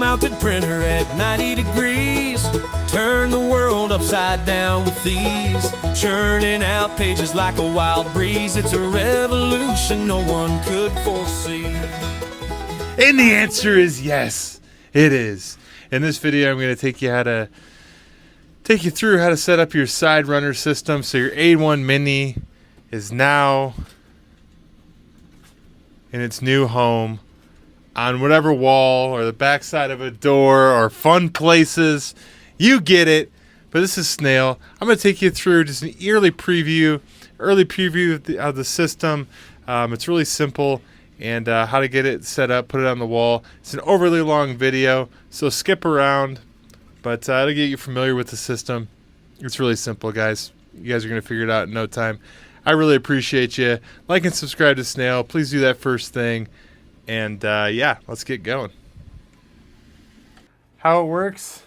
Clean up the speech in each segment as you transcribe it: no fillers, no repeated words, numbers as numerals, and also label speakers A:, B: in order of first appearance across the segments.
A: wall-mounted printer at 90 degrees. Turn the world upside down with these. Churning out pages like a wild breeze. It's a revolution no one could foresee.
B: And the answer is yes, it is. In this video, I'm going to take you through how to set up your side runner system so your A1 Mini is now in its new home on whatever wall or the backside of a door or fun places. You get it. But this is Snail. I'm going to take you through just an early preview of the system. It's really simple, and how to get it set up, put it on the wall. It's an overly long video, so skip around, but it'll get you familiar with the system. It's really simple, guys. You guys are going to figure it out in no time. I really appreciate you. Like and subscribe to Snail. Please do that first thing. And yeah, let's get going. How it works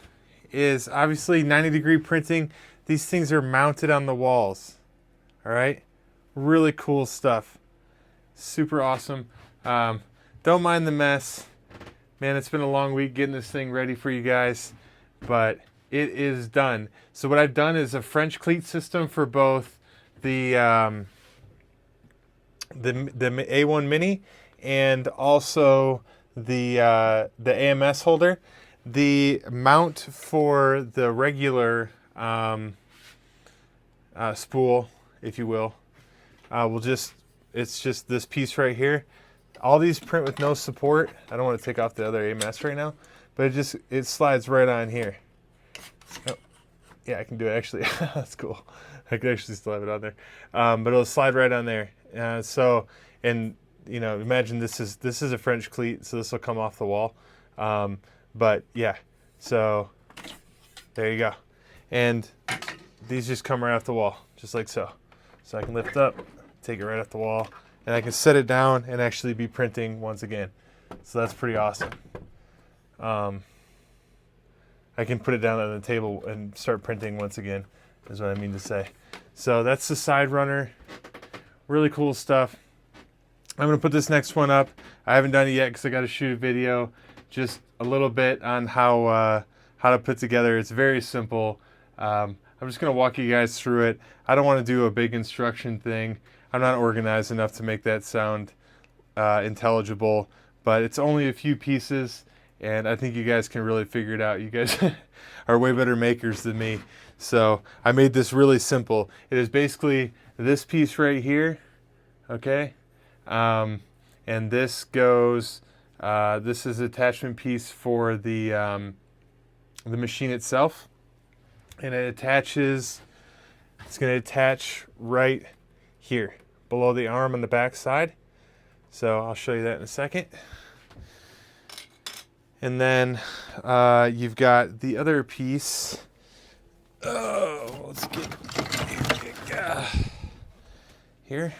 B: is obviously 90-degree printing. These things are mounted on the walls. All right? Really cool stuff. Super awesome. Don't mind the mess. Man, it's been a long week getting this thing ready for you guys, but it is done. So what I've done is a French cleat system for both the A1 Mini and also the AMS holder. The mount for the regular spool, if you will, it's just this piece right here. All these print with no support. I don't want to take off the other AMS right now, but it slides right on here. Oh, yeah, I can do it actually. That's cool. I can actually still have it on there, but it'll slide right on there. And you know, imagine this is a French cleat, so this will come off the wall. But yeah, so there you go. And these just come right off the wall, just like so. So I can lift up, take it right off the wall, and I can set it down and actually be printing once again. So that's pretty awesome. I can put it down on the table and start printing once again, is what I mean to say. So that's the side runner. Really cool stuff. I'm going to put this next one up. I haven't done it yet because I got to shoot a video, just a little bit on how to put together. It's very simple. I'm just going to walk you guys through it. I don't want to do a big instruction thing. I'm not organized enough to make that sound intelligible, but it's only a few pieces, and I think you guys can really figure it out. You guys are way better makers than me. So I made this really simple. It is basically this piece right here, okay? And this goes, this is attachment piece for the machine itself, and it attaches, it's going to attach right here below the arm on the back side. So I'll show you that in a second. And then you've got the other piece. Oh, let's get here.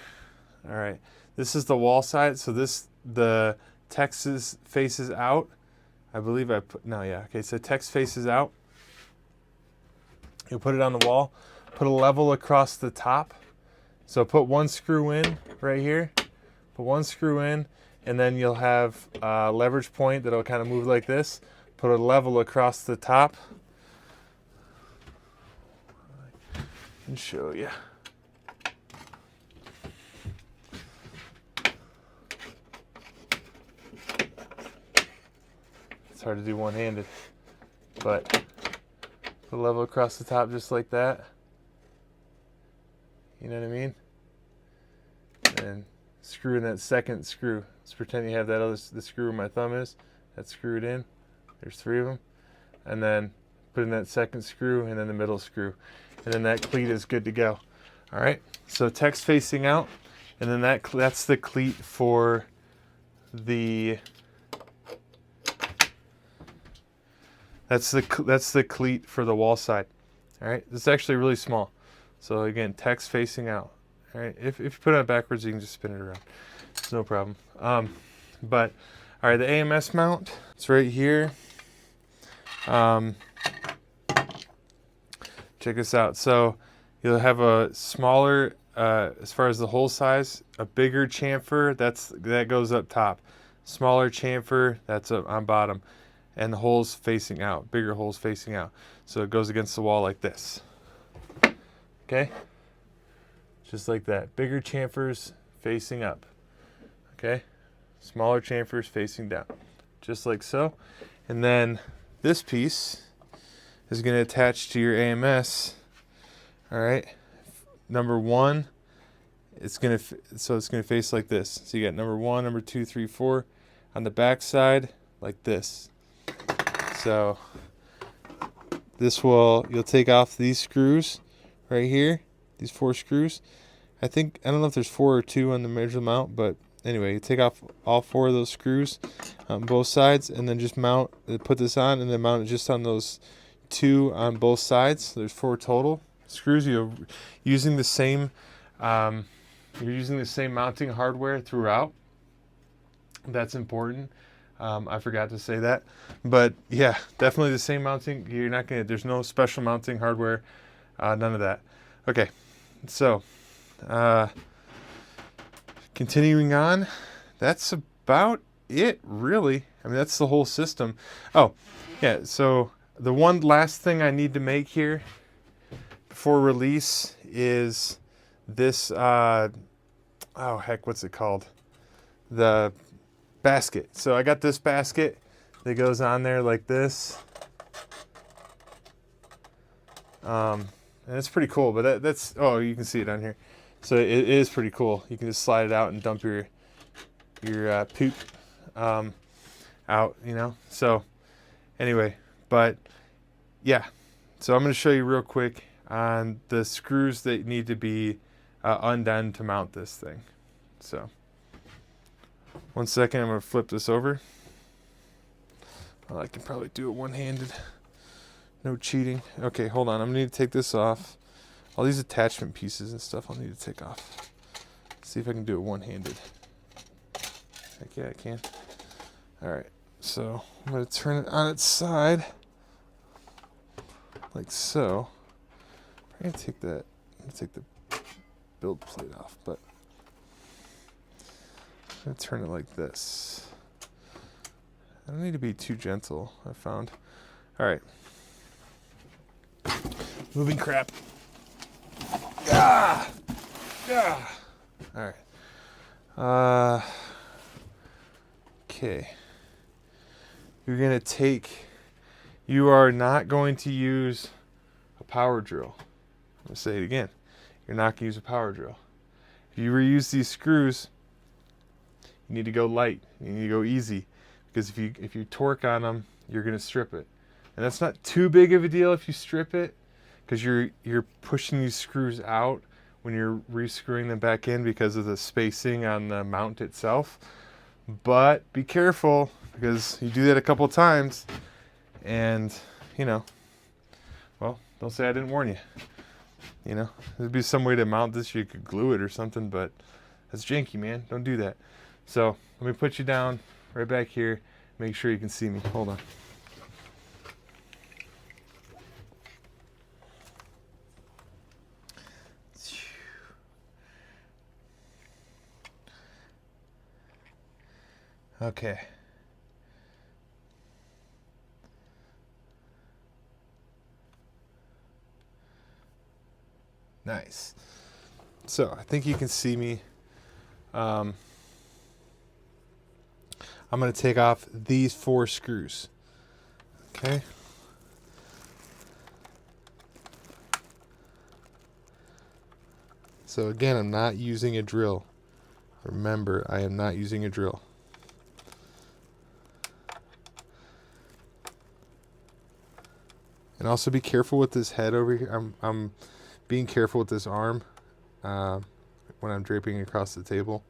B: All right. This is the wall side. So the text faces out. I believe okay, so text faces out. You'll put it on the wall. Put a level across the top. So put one screw in right here. Put one screw in, and then you'll have a leverage point that'll kind of move like this. Put a level across the top. I can show you. It's hard to do one-handed, but put a level across the top just like that. You know what I mean? And screw in that second screw. Let's pretend you have the screw where my thumb is. That's screwed in. There's 3 of them. And then put in that second screw and then the middle screw. And then that cleat is good to go. All right. So text facing out, and then that's the cleat for the. That's the cleat for the wall side. All right. This is actually really small. So again, text facing out. All right. If you put it backwards, you can just spin it around. It's no problem. But all right, the AMS mount. It's right here. Check this out. So you'll have a smaller, as far as the hole size, a bigger chamfer that goes up top. Smaller chamfer that's up on bottom. and the holes facing out, bigger holes facing out. So it goes against the wall like this. Okay? Just like that. Bigger chamfers facing up. Okay? Smaller chamfers facing down. Just like so. And then this piece is going to attach to your AMS. All right? Number 1, it's going to face like this. So you got number 1, number 2, 3, 4 on the back side like this. So you'll take off these screws right here, these 4 screws. I don't know if there's 4 or 2 on the measure mount, but anyway, you take off all 4 of those screws on both sides, and then just put this on, and then mount it just on those 2 on both sides. So there's 4 total screws. You're using the same mounting hardware throughout. That's important. I forgot to say that, but yeah, definitely the same mounting. There's no special mounting hardware, none of that. Okay, so continuing on, that's about it, really. I mean, that's the whole system. Oh, yeah, so the one last thing I need to make here before release is this, what's it called? The basket. So I got this basket that goes on there like this. And it's pretty cool, but that's, you can see it on here. So it is pretty cool. You can just slide it out and dump your poop out, So anyway, but yeah. So I'm going to show you real quick on the screws that need to be undone to mount this thing. So 1 second, I'm going to flip this over. Well, I can probably do it one-handed. No cheating. Okay, hold on. I'm going to need to take this off. All these attachment pieces and stuff I'll need to take off. See if I can do it one-handed. Heck yeah, I can. Alright, so I'm going to turn it on its side. Like so. I'm going to take the build plate off, but I'm going to turn it like this. I don't need to be too gentle, I found. Alright. Moving crap. Ah! Ah! Alright. Okay. You are not going to use a power drill. I'm going to say it again. You're not going to use a power drill. If you reuse these screws, you need to go light. You need to go easy. Because if you torque on them, you're going to strip it. And that's not too big of a deal if you strip it, because you're pushing these screws out when you're rescrewing them back in because of the spacing on the mount itself. But be careful, because you do that a couple times and, well, don't say I didn't warn you. There'd be some way to mount this. You could glue it or something, but that's janky, man. Don't do that. So let me put you down right back here. Make sure you can see me. Hold on. Okay. Nice. So I think you can see me. I'm going to take off these 4 screws. Okay. So again, I'm not using a drill. Remember, I am not using a drill. And also be careful with this head over here. I'm being careful with this arm when I'm draping across the table,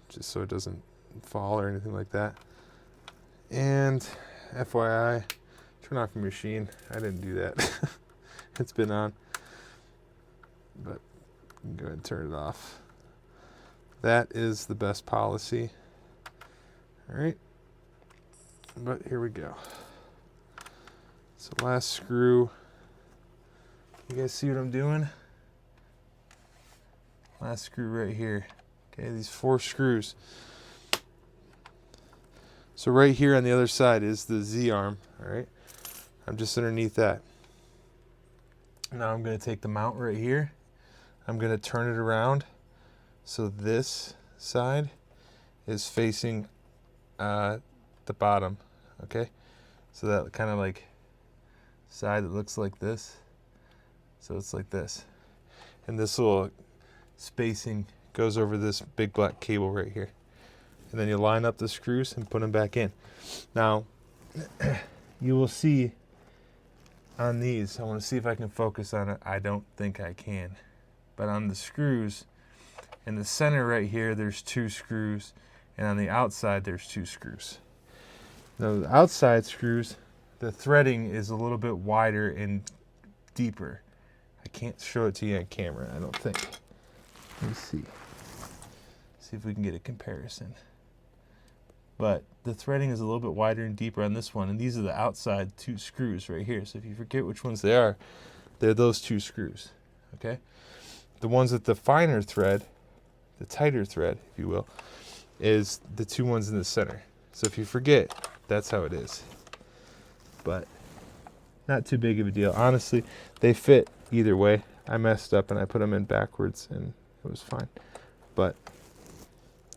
B: just so it doesn't fall or anything like that. And FYI, turn off your machine. I didn't do that. It's been on, but you can go ahead and turn it off. That is the best policy. All right, but here we go. So last screw. You guys see what I'm doing? Last screw right here. Okay, these 4 screws. So right here on the other side is the Z-arm, all right? I'm just underneath that. Now I'm going to take the mount right here. I'm going to turn it around so this side is facing the bottom, okay? So that kind of like side that looks like this. So it's like this. And this little spacing goes over this big black cable right here. And then you line up the screws and put them back in. Now, you will see on these, I want to see if I can focus on it. I don't think I can. But on the screws, in the center right here, there's 2 screws. And on the outside, there's 2 screws. Now, the outside screws, the threading is a little bit wider and deeper. I can't show it to you on camera, I don't think. Let me see. See if we can get a comparison. But the threading is a little bit wider and deeper on this one, and these are the outside 2 screws right here. So if you forget which ones they are, they're those 2 screws, okay? The ones with the finer thread, the tighter thread, if you will, is the 2 ones in the center. So if you forget, that's how it is. But not too big of a deal. Honestly, they fit either way. I messed up and I put them in backwards and it was fine. But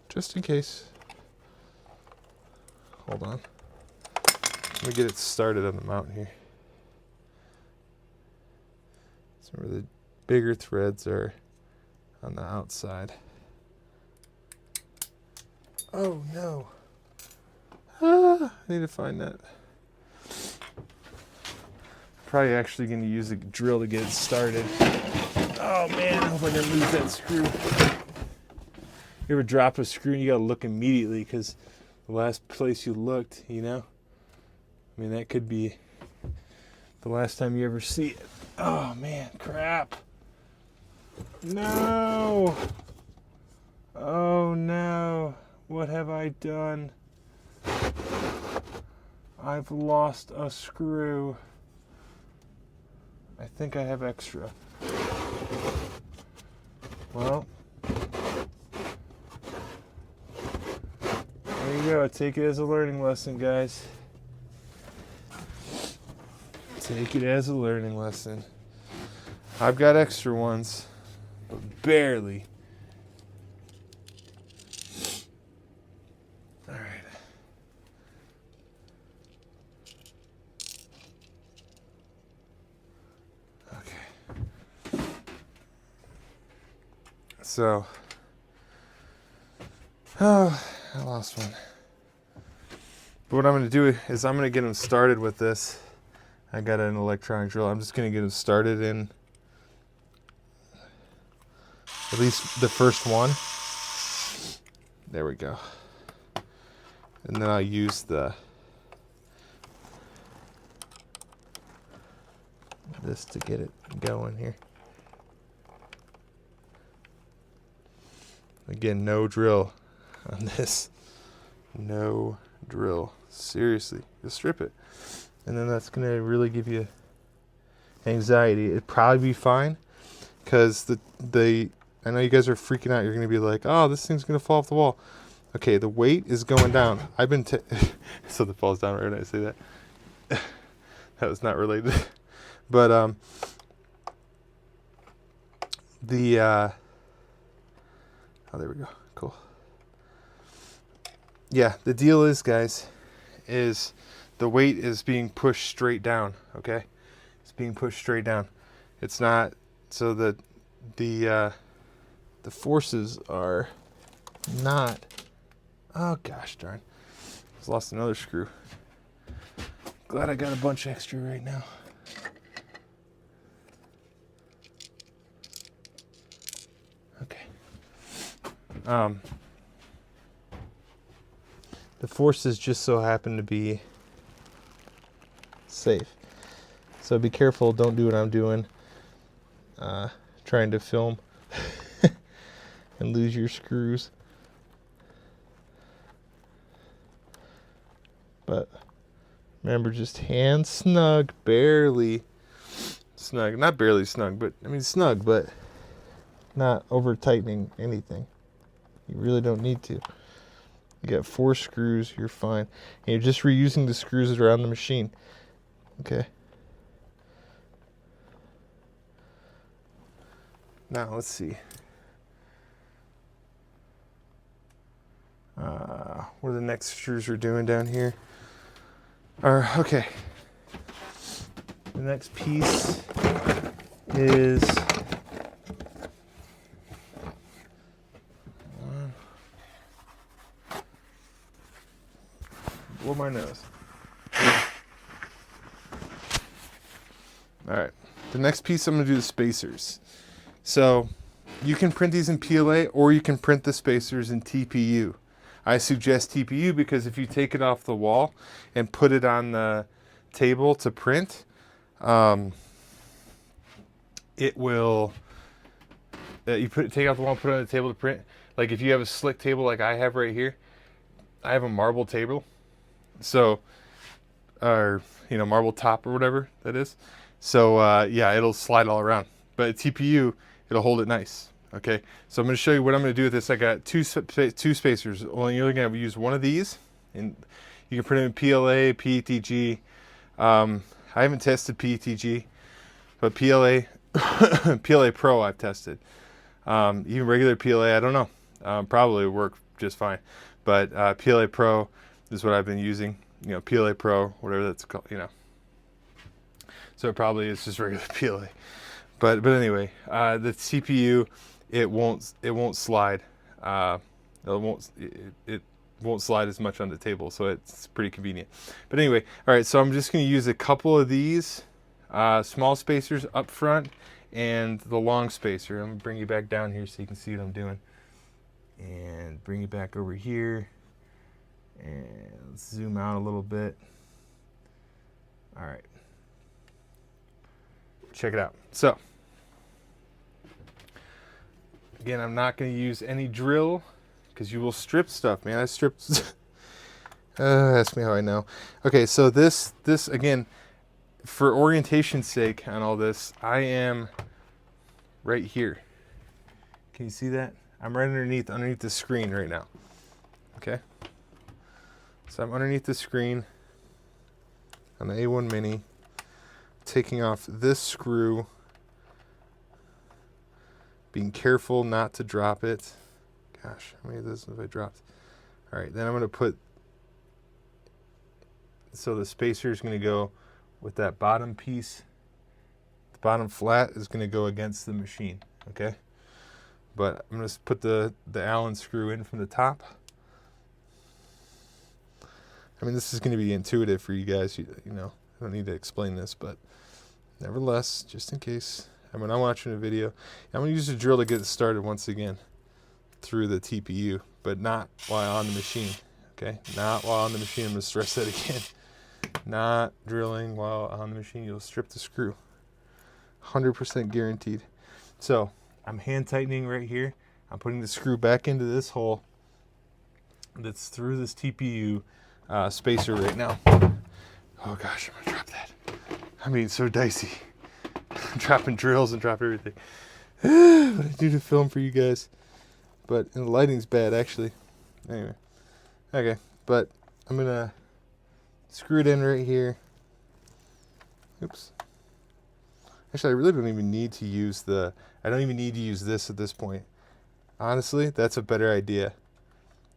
B: just in case, hold on. Let me get it started on the mount here. So where the bigger threads are on the outside. Oh no. I need to find that. Probably actually going to use a drill to get it started. Oh man, I hope I didn't lose that screw. You ever drop a screw and you gotta look immediately because the last place you looked, you know? I mean, that could be the last time you ever see it. Oh man, crap. No. Oh no. What have I done? I've lost a screw. I think I have extra. Well, there you go. Take it as a learning lesson, guys. Take it as a learning lesson. I've got extra ones, but barely. All right. So, oh, I lost one. But what I'm going to do is I'm going to get them started with this. I got an electronic drill. I'm just going to get them started in at least the first one. There we go. And then I'll use this to get it going here. Again, no drill on this. No drill. Seriously, just strip it. And then that's going to really give you anxiety. It'd probably be fine because I know you guys are freaking out. You're going to be like, oh, this thing's going to fall off the wall. Okay, the weight is going down. I've been so it falls down right when I say that. That was not related. But oh, there we go. Cool. Yeah, the deal is, guys, is the weight is being pushed straight down, okay? It's being pushed straight down. It's not so that the forces are not. Oh gosh darn. Just lost another screw. Glad I got a bunch extra right now. Okay. The forces just so happen to be safe. So be careful, don't do what I'm doing. Trying to film and lose your screws. But remember, just hand snug, barely snug. Not barely snug, but I mean snug, but not over tightening anything. You really don't need to. You got 4 screws, you're fine. And you're just reusing the screws that are on the machine. Okay. Now let's see. What are the next screws we're doing down here? Okay. The next piece is blow my nose. All right. The next piece I'm going to do the spacers. So you can print these in PLA or you can print the spacers in TPU. I suggest TPU because if you take it off the wall and put it on the table to print, it will, take it off the wall and put it on the table to print. Like if you have a slick table like I have right here, I have a marble table. So, or, marble top or whatever that is. So, yeah, it'll slide all around. But TPU, it'll hold it nice. Okay, so I'm going to show you what I'm going to do with this. I got two spacers. Well, you're going to use one of these, and you can print it in PLA, PETG. I haven't tested PETG, but PLA, PLA Pro I've tested. Even regular PLA, I don't know. Probably work just fine. But PLA Pro is what I've been using. PLA Pro, whatever that's called. So it probably is just regular PLA. But anyway, the CPU. It won't slide. It won't slide as much on the table, so it's pretty convenient. But anyway, all right. So I'm just going to use a couple of these small spacers up front and the long spacer. I'm going to bring you back down here so you can see what I'm doing, and bring you back over here, and let's zoom out a little bit. All right, check it out. So. Again, I'm not going to use any drill because you will strip stuff, man. I stripped. Ask me how I know. Okay, so this again, for orientation's sake on all this, I am right here. Can you see that? I'm right underneath the screen right now. Okay. So I'm underneath the screen on the A1 Mini, taking off this screw. Being careful not to drop it. Gosh, how many of this have I dropped? All right, then I'm going to put, so the spacer is going to go with that bottom piece. The bottom flat is going to go against the machine, okay? But I'm going to put the Allen screw in from the top. I mean, this is going to be intuitive for you guys. I don't need to explain this, but nevertheless, just in case. When I'm watching a video, I'm going to use a drill to get it started once again through the TPU, but not while on the machine, okay? Not while on the machine. I'm going to stress that again. Not drilling while on the machine. You'll strip the screw. 100% guaranteed. So I'm hand tightening right here. I'm putting the screw back into this hole that's through this TPU spacer right now. Oh gosh, I'm going to drop that. I mean, it's so dicey. Dropping drills and drop everything. What I do to film for you guys. But the lighting's bad, actually. Anyway. Okay, but I'm going to screw it in right here. Oops. Actually, I really don't even need to use I don't even need to use this at this point. Honestly, that's a better idea.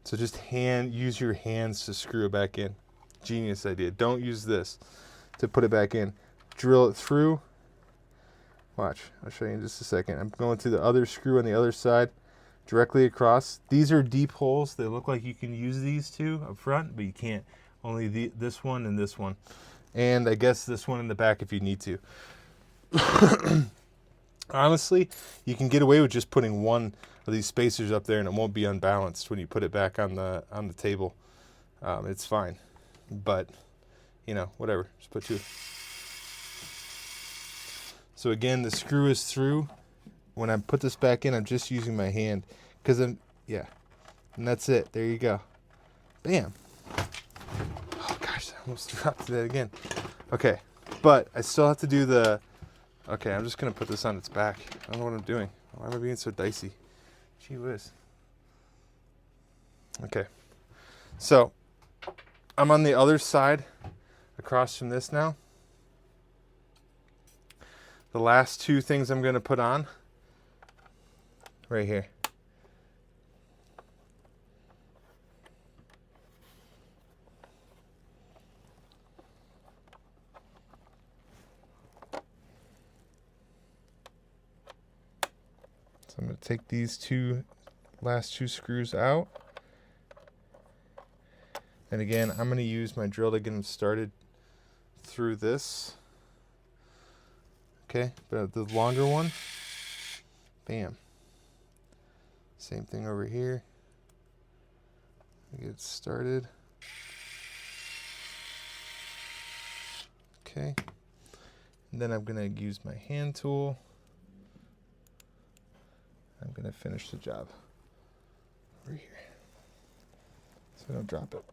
B: So just use your hands to screw it back in. Genius idea. Don't use this to put it back in. Drill it through. Watch, I'll show you in just a second. I'm going to the other screw on the other side, directly across. These are deep holes. They look like you can use these two up front, but you can't. Only this one and this one. And I guess this one in the back if you need to. Honestly, you can get away with just putting one of these spacers up there and it won't be unbalanced when you put it back on the table. It's fine. But, whatever. Just put two. So again, the screw is through. When I put this back in, I'm just using my hand. And that's it. There you go. Bam. Oh gosh, I almost dropped that again. Okay, but I still have to do okay, I'm just going to put this on its back. I don't know what I'm doing. Why am I being so dicey? Gee whiz. Okay. So I'm on the other side across from this now. The last two things I'm going to put on right here. So I'm going to take these last two screws out. And again, I'm going to use my drill to get them started through this. Okay, but the longer one, bam. Same thing over here. Get it started. Okay, and then I'm going to use my hand tool. I'm going to finish the job over here so I don't drop it.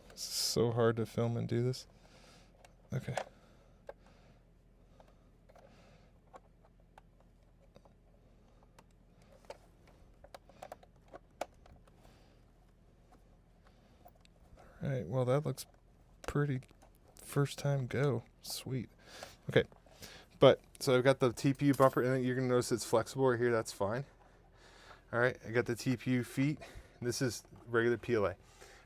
B: It's so hard to film and do this. Okay. All right, well, that looks pretty first time go. Sweet. Okay, but so I've got the TPU bumper, and you're gonna notice it's flexible right here. That's fine. All right, I got the TPU feet. This is regular PLA.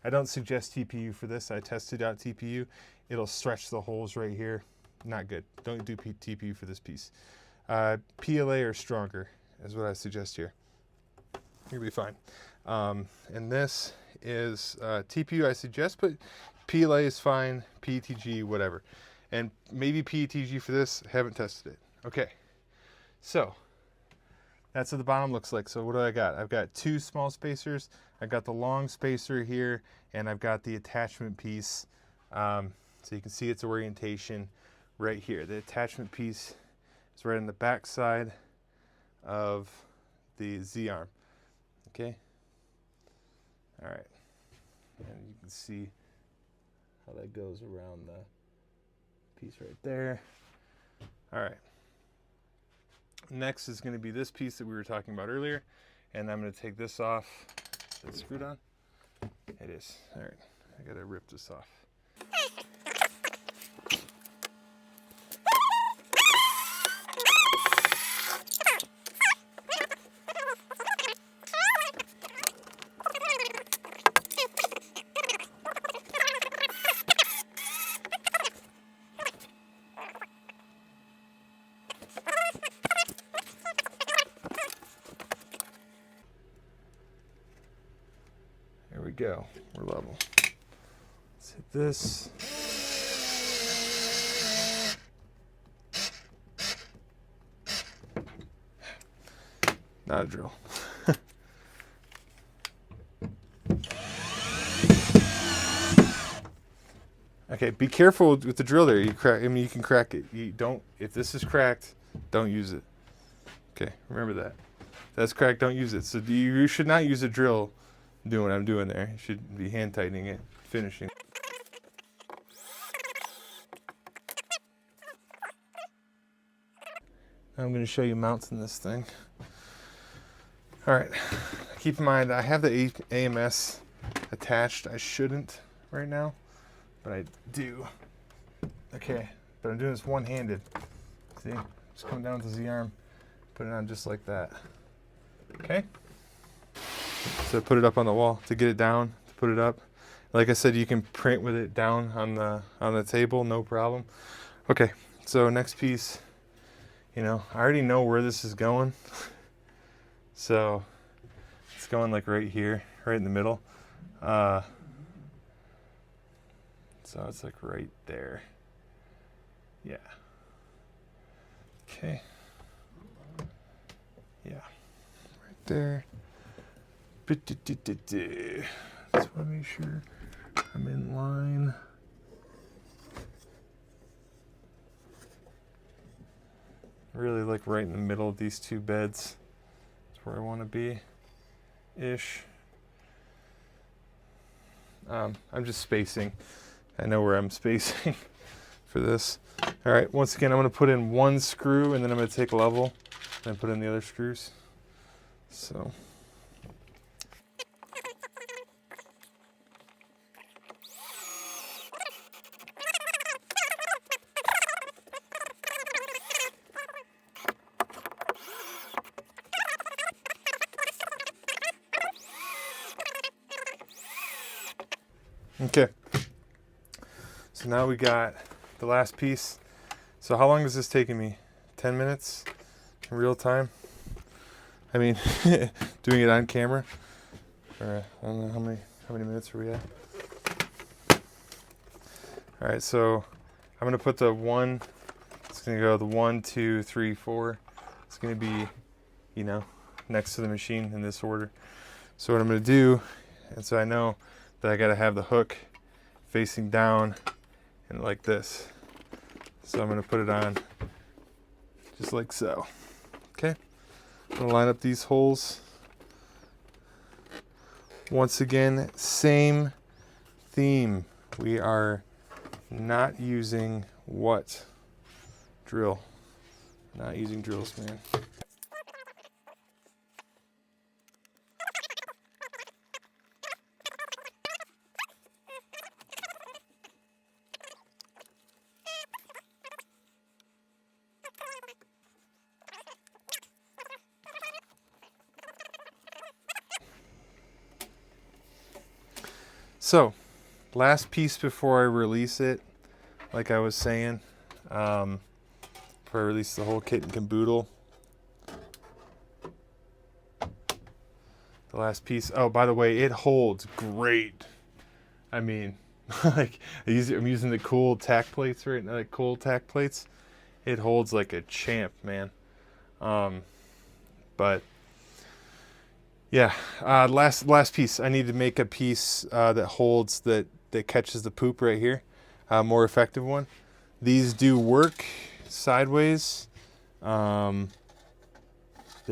B: I don't suggest TPU for this. I tested out TPU. It'll stretch the holes right here. Not good. Don't do TPU for this piece. PLA or stronger is what I suggest here. You'll be fine. And this is TPU I suggest, but PLA is fine. PETG, whatever. And maybe PETG for this, haven't tested it. Okay, so that's what the bottom looks like. So what do I got? I've got two small spacers. I've got the long spacer here, and I've got the attachment piece. So you can see its orientation right here. The attachment piece is right on the back side of the Z-arm. Okay. All right. And you can see how that goes around the piece right there. All right. Next is going to be this piece that we were talking about earlier, and I'm going to take this off. Is it screwed on? It is. All right. I got to rip this off. There we go. We're level. Let's hit this. Not a drill. Okay, be careful with the drill there. You crack. I mean, you can crack it. You don't. If this is cracked, don't use it. Okay, remember that. If that's cracked, don't use it. So you should not use a drill doing what I'm doing there. You should be hand tightening it, finishing. Now I'm going to show you mounting this thing. All right, keep in mind I have the AMS attached. I shouldn't right now, but I do. Okay, but I'm doing this one-handed. See, just come down to the Z-arm, put it on just like that. Okay. So put it up on the wall to get it down, to put it up. Like I said, you can print with it down on the table, no problem. Okay, so next piece, I already know where this is going. So it's going like right here, right in the middle. So it's like right there. Yeah. Okay. Yeah, right there. Just want to make sure I'm in line. Really like right in the middle of these two beds. That's where I want to be, ish. I'm just spacing. I know where I'm spacing for this. All right, once again, I'm going to put in one screw, and then I'm going to take level and put in the other screws. So. Okay, so now we got the last piece. So how long is this taking me? 10 minutes in real time? I mean, doing it on camera? Or I don't know how many minutes are we at? All right, so I'm gonna put the one, it's gonna go the 1, 2, 3, 4. It's gonna be, you know, next to the machine in this order. So what I'm gonna do, and so I know that I gotta have the hook facing down and like this. So I'm gonna put it on just like so. Okay, I'm gonna line up these holes. Once again, same theme. We are not using what? Drill. Not using drills, man. So, last piece before I release it, like I was saying, before I release the whole kit and caboodle. The last piece, oh, by the way, it holds great. I mean, like, I'm using the cool tack plates right now, like cool tack plates. It holds like a champ, man. But yeah, last piece. I need to make a piece that holds, that catches the poop right here. More effective one. These do work sideways. They're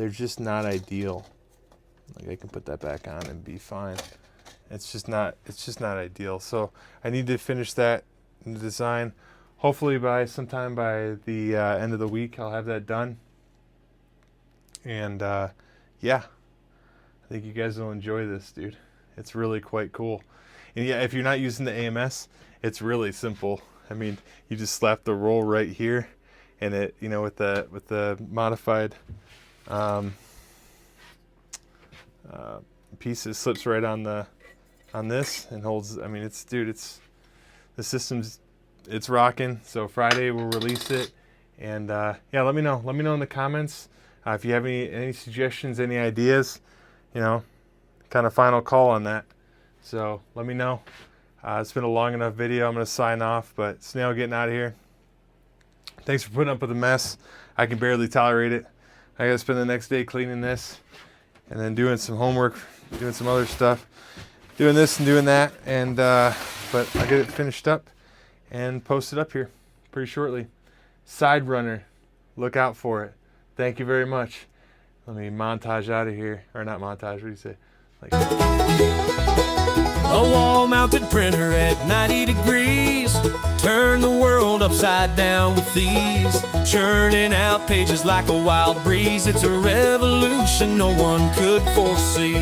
B: just not ideal. Like, I can put that back on and be fine. It's just not ideal. So I need to finish that in the design. Hopefully by sometime by the end of the week, I'll have that done. And yeah. I think you guys will enjoy this, dude. It's really quite cool. And yeah, if you're not using the AMS, it's really simple. I mean, you just slap the roll right here, and it, you know, with the modified piece, it slips right on this and holds. I mean, the system's, it's rocking. So Friday we'll release it, and yeah, let me know in the comments if you have any suggestions, any ideas. You know, kind of final call on that. So let me know. It's been a long enough video. I'm going to sign off, but Snail getting out of here. Thanks for putting up with the mess. I can barely tolerate it. I got to spend the next day cleaning this and then doing some homework, doing some other stuff, doing this and doing that. And but I'll get it finished up and posted up here pretty shortly. Side runner, look out for it. Thank you very much. Let me montage out of here. Or not montage, what do you say? Like,
A: a wall-mounted printer at 90 degrees. Turn the world upside down with these. Churning out pages like a wild breeze. It's a revolution no one could foresee.